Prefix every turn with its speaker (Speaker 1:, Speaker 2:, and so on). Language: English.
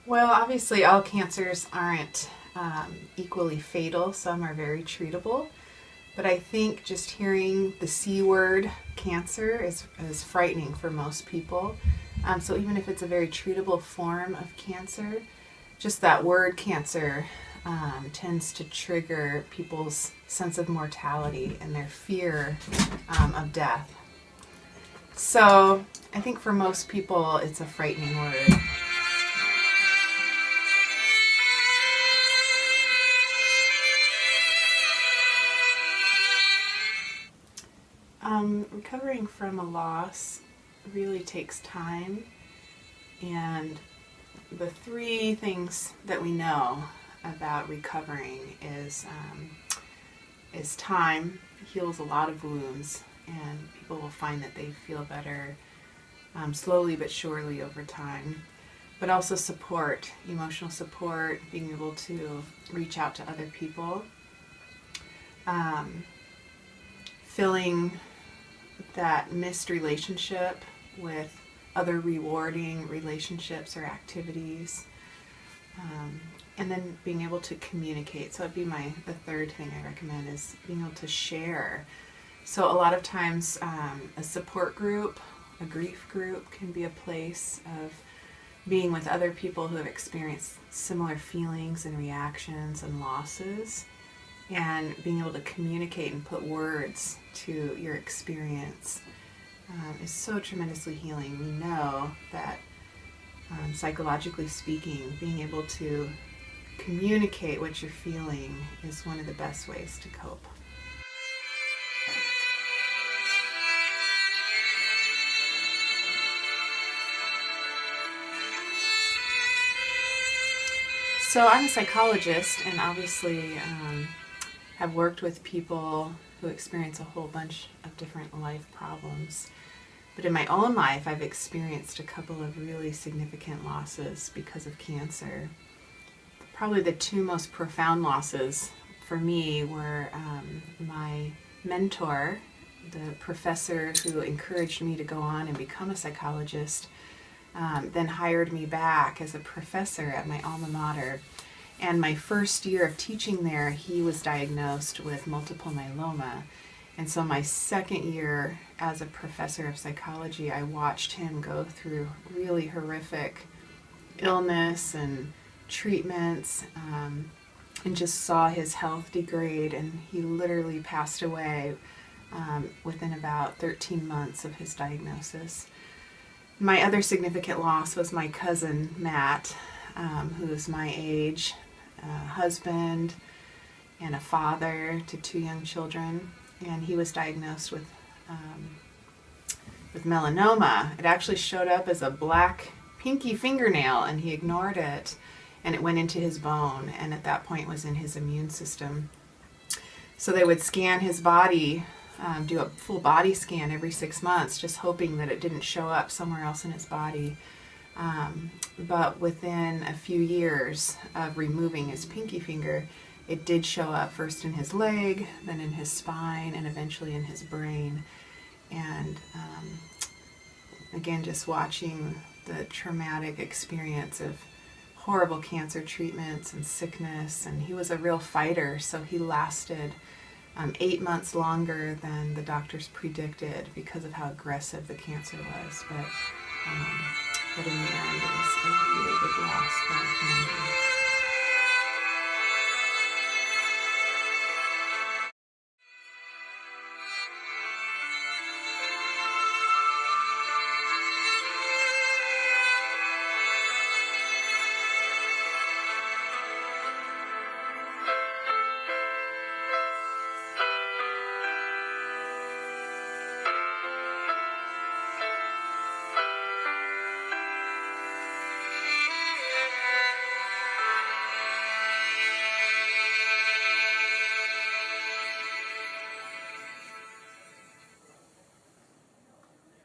Speaker 1: Well, obviously all cancers aren't equally fatal. Some are very treatable. But I think just hearing the C word, cancer, is frightening for most people. So even if it's a very treatable form of cancer, just that word cancer tends to trigger people's sense of mortality and their fear of death. So I think for most people it's a frightening word. Recovering from a loss really takes time, and the three things that we know about recovering is time heals a lot of wounds, and people will find that they feel better slowly but surely over time. But also support, emotional support, being able to reach out to other people, filling that missed relationship with other rewarding relationships or activities, and then being able to communicate. So it'd be the third thing I recommend is being able to share. So a lot of times a support group, a grief group can be a place of being with other people who have experienced similar feelings and reactions and losses, and being able to communicate and put words to your experience is so tremendously healing. We know that psychologically speaking, being able to communicate what you're feeling is one of the best ways to cope. So I'm a psychologist, and obviously have worked with people who experience a whole bunch of different life problems. But in my own life, I've experienced a couple of really significant losses because of cancer. Probably the two most profound losses for me were my mentor, the professor who encouraged me to go on and become a psychologist, then hired me back as a professor at my alma mater. And my first year of teaching there, he was diagnosed with multiple myeloma. And so my second year as a professor of psychology, I watched him go through really horrific illness and treatments, and just saw his health degrade. And he literally passed away within about 13 months of his diagnosis. My other significant loss was my cousin, Matt, who's my age, husband and a father to two young children, and he was diagnosed with melanoma. It actually showed up as a black pinky fingernail, and he ignored it, and it went into his bone, and at that point was in his immune system. So they would scan his body, do a full body scan every 6 months, just hoping that it didn't show up somewhere else in his body. But within a few years of removing his pinky finger, it did show up first in his leg, then in his spine, and eventually in his brain. And again, just watching the traumatic experience of horrible cancer treatments and sickness. And he was a real fighter, so he lasted 8 months longer than the doctors predicted because of how aggressive the cancer was. But in the end, it was a really big loss for our family.